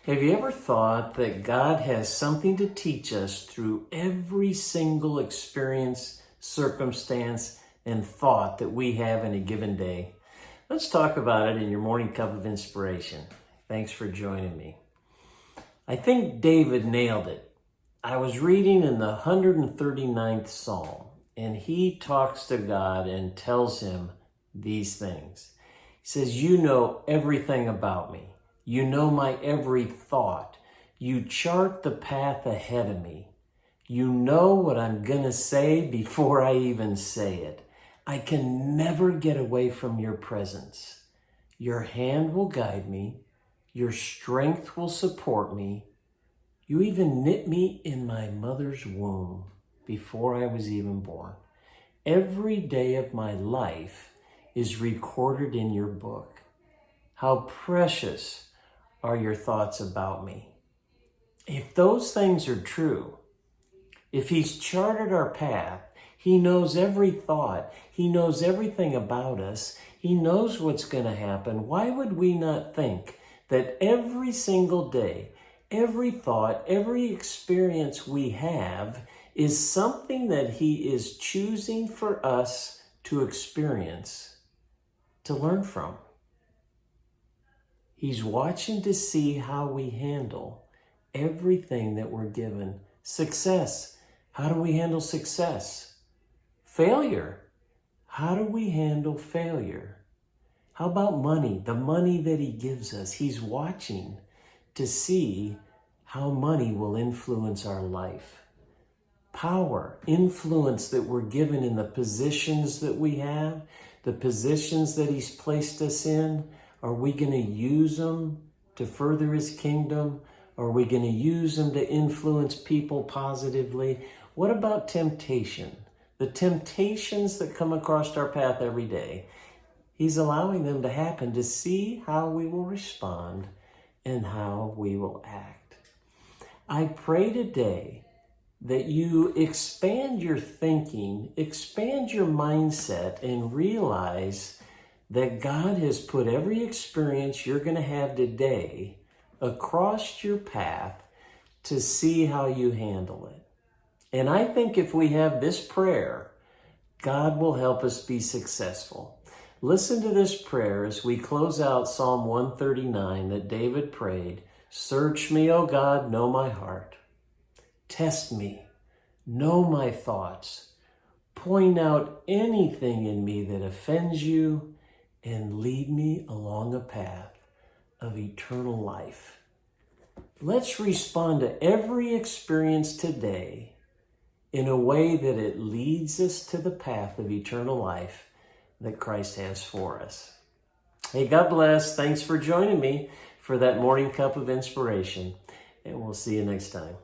Have you ever thought that God has something to teach us through every single experience, circumstance, and thought that we have in a given day? Let's talk about it in your morning cup of inspiration. Thanks for joining me. I think David nailed it. I was reading in the 139th Psalm, and he talks to God and tells him these things. He says, "You know everything about me. You know my every thought. You chart the path ahead of me. You know what I'm going to say before I even say it. I can never get away from your presence. Your hand will guide me. Your strength will support me. You even knit me in my mother's womb before I was even born. Every day of my life is recorded in your book. How precious are your thoughts about me." If those things are true, if he's charted our path, he knows every thought, he knows everything about us, he knows what's going to happen, why would we not think that every single day, every thought, every experience we have is something that he is choosing for us to experience, to learn from? He's watching to see how we handle everything that we're given. Success. How do we handle success? Failure. How do we handle failure? How about money? The money that he gives us. He's watching to see how money will influence our life. Power, influence that we're given in the positions that we have, the positions that he's placed us in. Are we going to use them to further his kingdom? Are we going to use them to influence people positively? What about temptation? The temptations that come across our path every day, he's allowing them to happen to see how we will respond and how we will act. I pray today that you expand your thinking, expand your mindset, and realize that God has put every experience you're going to have today across your path to see how you handle it. And I think if we have this prayer, God will help us be successful. Listen to this prayer as we close out Psalm 139 that David prayed. "Search me, O God, know my heart. Test me, know my thoughts. Point out anything in me that offends you, and lead me along a path of eternal life." Let's respond to every experience today in a way that it leads us to the path of eternal life that Christ has for us. Hey, God bless. Thanks for joining me for that morning cup of inspiration, and we'll see you next time.